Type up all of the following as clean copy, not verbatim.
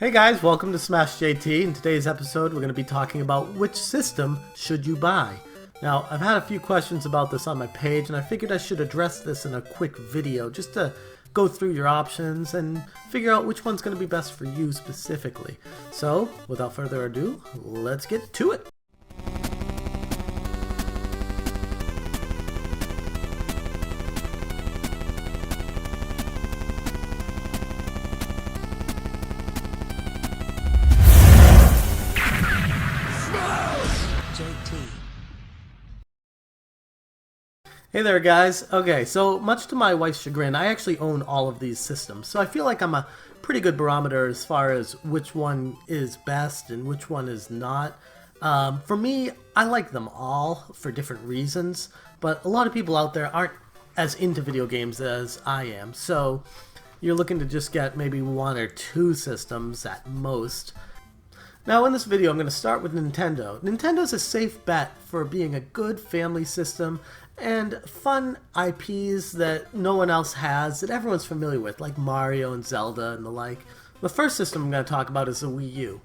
Hey guys, welcome to Smash JT. In today's episode, we're going to be talking about which system should you buy. Now, I've had a few questions about this on my page, and I figured I should address this in a quick video just to go through your options and figure out which one's going to be best for you specifically. So, without further ado, let's get to it. Hey there guys. Okay, so much to my wife's chagrin, I actually own all of these systems, so I feel like I'm a pretty good barometer as far as which one is best and which one is not. For me, I like them all for different reasons, but a lot of people out there aren't as into video games as I am, so you're looking to just get maybe one or two systems at most. Now in this video I'm going to start with Nintendo. Nintendo's a safe bet for being a good family system and fun IPs that no one else has, that everyone's familiar with, like Mario and Zelda and the like. The first system I'm going to talk about is the Wii U.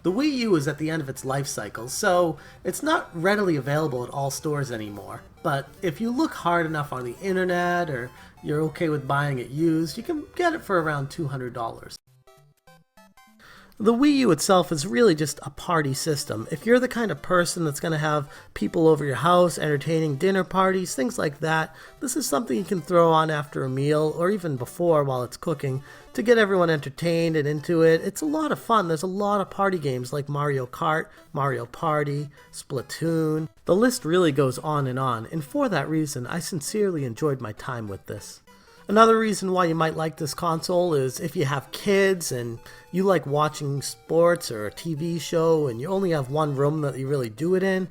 The Wii U is at the end of its life cycle, so it's not readily available at all stores anymore. But if you look hard enough on the internet, or you're okay with buying it used, you can get it for around $200. The Wii U itself is really just a party system. If you're the kind of person that's going to have people over your house, entertaining dinner parties, things like that, this is something you can throw on after a meal or even before while it's cooking to get everyone entertained and into it. It's a lot of fun. There's a lot of party games like Mario Kart, Mario Party, Splatoon. The list really goes on, and for that reason, I sincerely enjoyed my time with this. Another reason why you might like this console is if you have kids and you like watching sports or a TV show and you only have one room that you really do it in.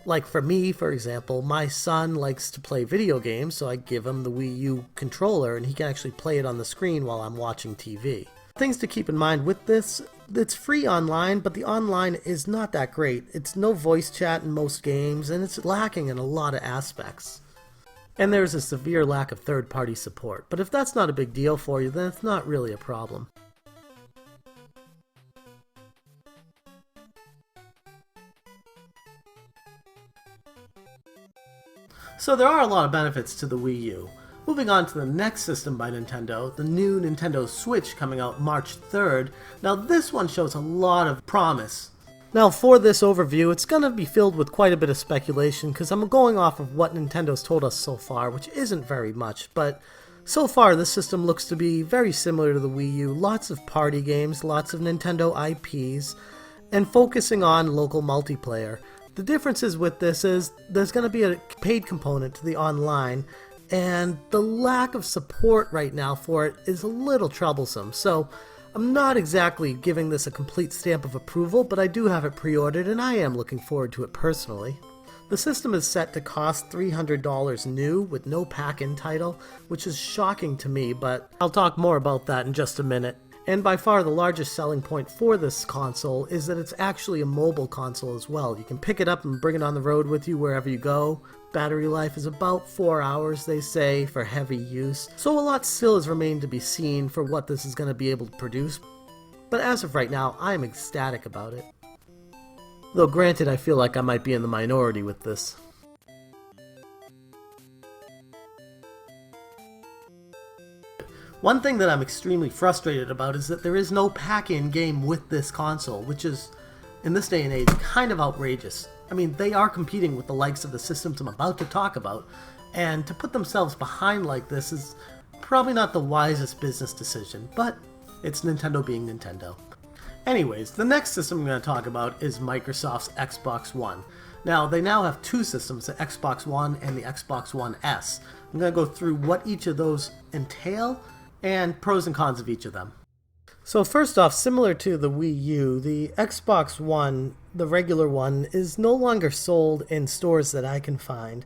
Like for me, for example, my son likes to play video games, so I give him the Wii U controller and he can actually play it on the screen while I'm watching TV. Things to keep in mind with this: it's free online, but the online is not that great. It's no voice chat in most games and it's lacking in a lot of aspects. And there's a severe lack of third-party support, but if that's not a big deal for you, then it's not really a problem. So there are a lot of benefits to the Wii U. Moving on to the next system by Nintendo, the new Nintendo Switch coming out March 3rd. Now this one shows a lot of promise. Now for this overview, it's going to be filled with quite a bit of speculation because I'm going off of what Nintendo's told us so far, which isn't very much, but so far this system looks to be very similar to the Wii U. Lots of party games, lots of Nintendo IPs, and focusing on local multiplayer. The differences with this is there's going to be a paid component to the online, and the lack of support right now for it is a little troublesome. So I'm not exactly giving this a complete stamp of approval, but I do have it pre-ordered and I am looking forward to it personally. The system is set to cost $300 new with no pack-in title, which is shocking to me, but I'll talk more about that in just a minute. And by far the largest selling point for this console is that it's actually a mobile console as well. You can pick it up and bring it on the road with you wherever you go. Battery life is about 4 hours, they say, for heavy use, so a lot still has remained to be seen for what this is going to be able to produce. But as of right now, I am ecstatic about it. Though granted, I feel like I might be in the minority with this. One thing that I'm extremely frustrated about is that there is no pack-in game with this console, which is, in this day and age, kind of outrageous. I mean, they are competing with the likes of the systems I'm about to talk about, and to put themselves behind like this is probably not the wisest business decision, but it's Nintendo being Nintendo. Anyways, the next system I'm going to talk about is Microsoft's Xbox One. Now, they now have two systems, the Xbox One and the Xbox One S. I'm going to go through what each of those entail, and pros and cons of each of them. So first off, similar to the Wii U, the Xbox One, the regular one, is no longer sold in stores that I can find.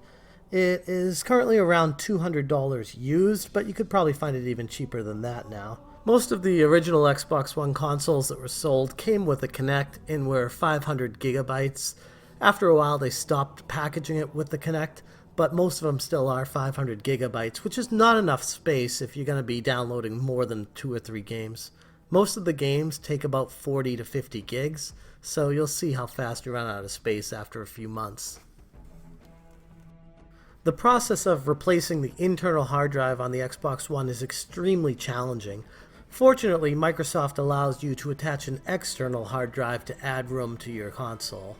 It is currently around $200 used, but you could probably find it even cheaper than that now. Most of the original Xbox One consoles that were sold came with a Kinect and were 500 gigabytes. After a while they stopped packaging it with the Kinect, but most of them still are 500 gigabytes, which is not enough space if you're going to be downloading more than 2 or 3 games. Most of the games take about 40 to 50 gigs, so you'll see how fast you run out of space after a few months. The process of replacing the internal hard drive on the Xbox One is extremely challenging. Fortunately, Microsoft allows you to attach an external hard drive to add room to your console.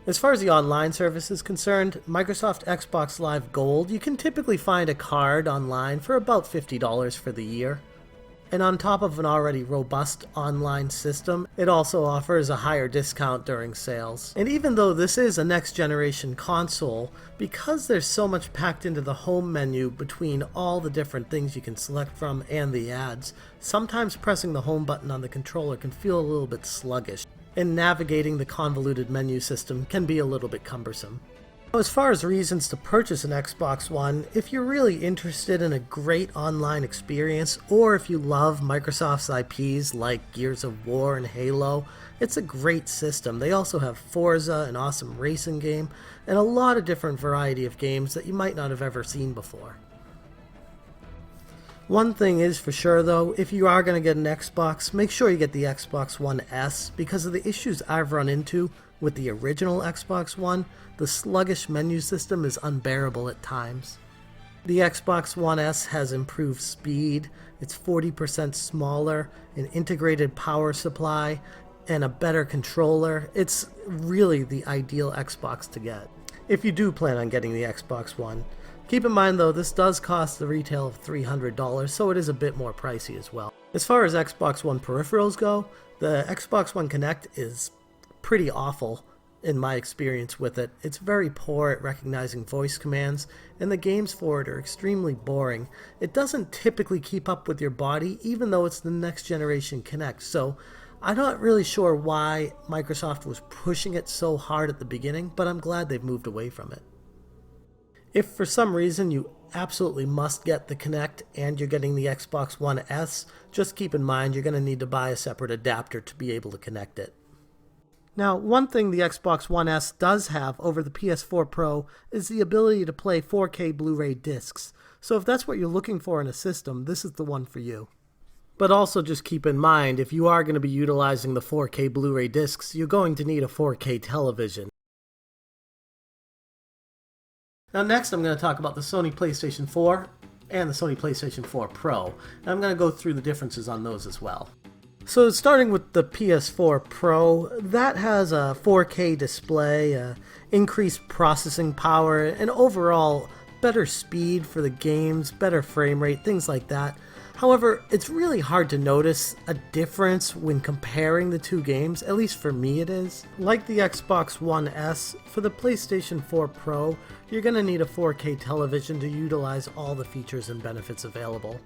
As far as the online service is concerned, Microsoft Xbox Live Gold, you can typically find a card online for about $50 for the year. And on top of an already robust online system, it also offers a higher discount during sales. And even though this is a next-generation console, because there's so much packed into the home menu between all the different things you can select from and the ads, sometimes pressing the home button on the controller can feel a little bit sluggish, and navigating the convoluted menu system can be a little bit cumbersome. As far as reasons to purchase an Xbox One, if you're really interested in a great online experience, or if you love Microsoft's IPs like Gears of War and Halo, it's a great system. They also have Forza, an awesome racing game, and a lot of different variety of games that you might not have ever seen before. One thing is for sure though, if you are going to get an Xbox, make sure you get the Xbox One S, because of the issues I've run into with the original Xbox One. The sluggish menu system is unbearable at times. The Xbox One S has improved speed, it's 40% smaller, an integrated power supply, and a better controller. It's really the ideal Xbox to get, if you do plan on getting the Xbox One. Keep in mind though, this does cost the retail of $300, so it is a bit more pricey as well. As far as Xbox One peripherals go, the Xbox One Kinect is pretty awful in my experience with it. It's very poor at recognizing voice commands, and the games for it are extremely boring. It doesn't typically keep up with your body, even though it's the next generation Kinect, so I'm not really sure why Microsoft was pushing it so hard at the beginning, but I'm glad they've moved away from it. If for some reason you absolutely must get the Kinect and you're getting the Xbox One S, just keep in mind you're going to need to buy a separate adapter to be able to connect it. Now, one thing the Xbox One S does have over the PS4 Pro is the ability to play 4K Blu-ray discs. So if that's what you're looking for in a system, this is the one for you. But also just keep in mind, if you are going to be utilizing the 4K Blu-ray discs, you're going to need a 4K television. Now next I'm going to talk about the Sony PlayStation 4 and the Sony PlayStation 4 Pro. And I'm going to go through the differences on those as well. So starting with the PS4 Pro, that has a 4K display, increased processing power, and overall better speed for the games, better frame rate, things like that. However, it's really hard to notice a difference when comparing the two games, at least for me it is. Like the Xbox One S, for the PlayStation 4 Pro, you're going to need a 4K television to utilize all the features and benefits available.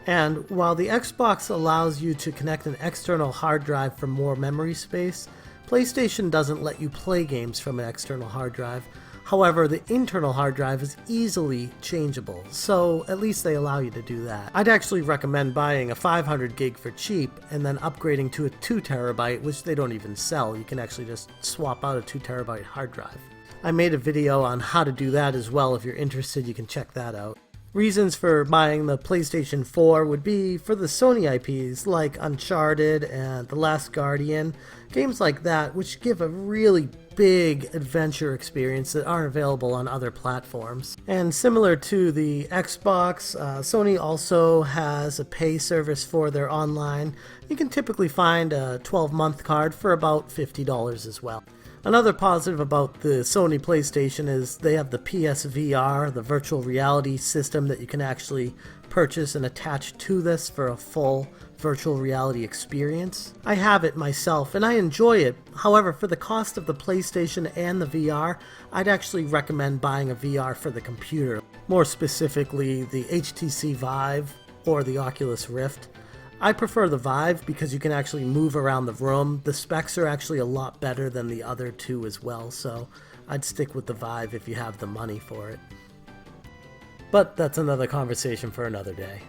And while the Xbox allows you to connect an external hard drive for more memory space, PlayStation doesn't let you play games from an external hard drive. However, the internal hard drive is easily changeable, so at least they allow you to do that. I'd actually recommend buying a 500 gig for cheap and then upgrading to a 2 terabyte, which they don't even sell. You can actually just swap out a 2 terabyte hard drive. I made a video on how to do that as well. If you're interested, you can check that out. Reasons for buying the PlayStation 4 would be for the Sony IPs like Uncharted and The Last Guardian, games like that which give a really big adventure experience that aren't available on other platforms. And similar to the Xbox, Sony also has a pay service for their online. You can typically find a 12-month card for about $50 as well. Another positive about the Sony PlayStation is they have the PSVR, the virtual reality system that you can actually purchase and attach to this for a full virtual reality experience. I have it myself and I enjoy it. However, for the cost of the PlayStation and the VR, I'd actually recommend buying a VR for the computer. More specifically, the HTC Vive or the Oculus Rift. I prefer the Vive because you can actually move around the room. The specs are actually a lot better than the other two as well, so I'd stick with the Vive if you have the money for it. But that's another conversation for another day.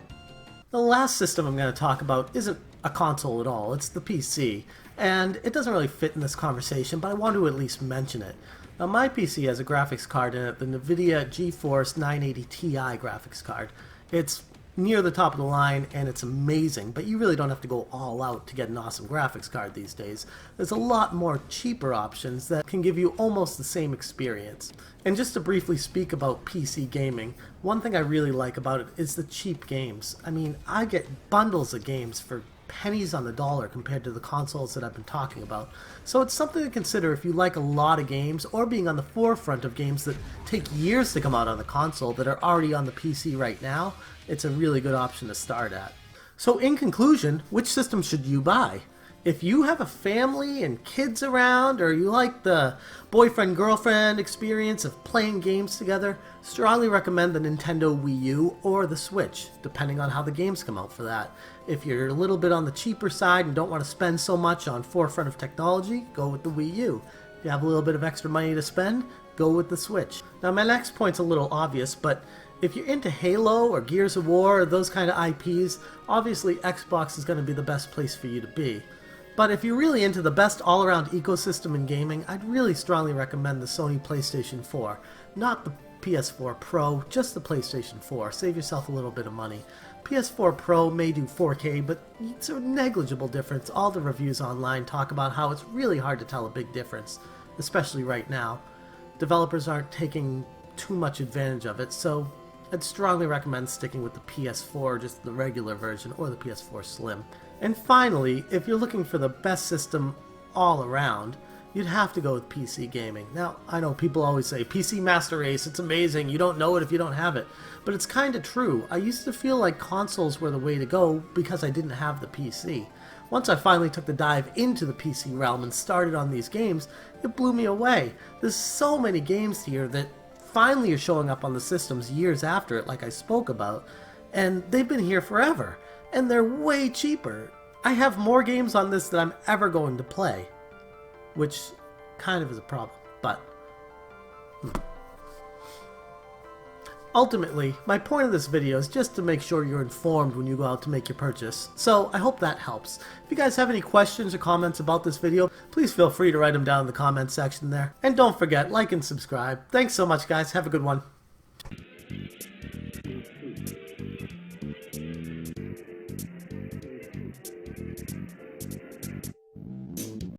The last system I'm going to talk about isn't a console at all, it's the PC. And it doesn't really fit in this conversation, but I want to at least mention it. Now my PC has a graphics card in it, the NVIDIA GeForce 980 Ti graphics card. It's near the top of the line, and it's amazing, but you really don't have to go all out to get an awesome graphics card these days. There's a lot more cheaper options that can give you almost the same experience. And just to briefly speak about PC gaming, one thing I really like about it is the cheap games. I mean, I get bundles of games for pennies on the dollar compared to the consoles that I've been talking about. So it's something to consider if you like a lot of games or being on the forefront of games that take years to come out on the console that are already on the PC right now. It's a really good option to start at. So in conclusion, which system should you buy? If you have a family and kids around, or you like the boyfriend-girlfriend experience of playing games together, strongly recommend the Nintendo Wii U or the Switch, depending on how the games come out for that. If you're a little bit on the cheaper side and don't want to spend so much on forefront of technology, go with the Wii U. If you have a little bit of extra money to spend, go with the Switch. Now my next point's a little obvious, but if you're into Halo or Gears of War or those kind of IPs, obviously Xbox is going to be the best place for you to be. But if you're really into the best all-around ecosystem in gaming, I'd really strongly recommend the Sony PlayStation 4. Not the PS4 Pro, just the PlayStation 4. Save yourself a little bit of money. PS4 Pro may do 4K, but it's a negligible difference. All the reviews online talk about how it's really hard to tell a big difference, especially right now. Developers aren't taking too much advantage of it, so I'd strongly recommend sticking with the PS4, just the regular version, or the PS4 Slim. And finally, if you're looking for the best system all around, you'd have to go with PC gaming. Now, I know people always say, PC Master Race, it's amazing, you don't know it if you don't have it. But it's kind of true. I used to feel like consoles were the way to go because I didn't have the PC. Once I finally took the dive into the PC realm and started on these games, it blew me away. There's so many games here that finally are showing up on the systems years after it, like I spoke about, and they've been here forever. And they're way cheaper. I have more games on this than I'm ever going to play, which kind of is a problem, but ultimately, my point of this video is just to make sure you're informed when you go out to make your purchase, so I hope that helps. If you guys have any questions or comments about this video, please feel free to write them down in the comments section there. And don't forget, like and subscribe. Thanks so much, guys. Have a good one.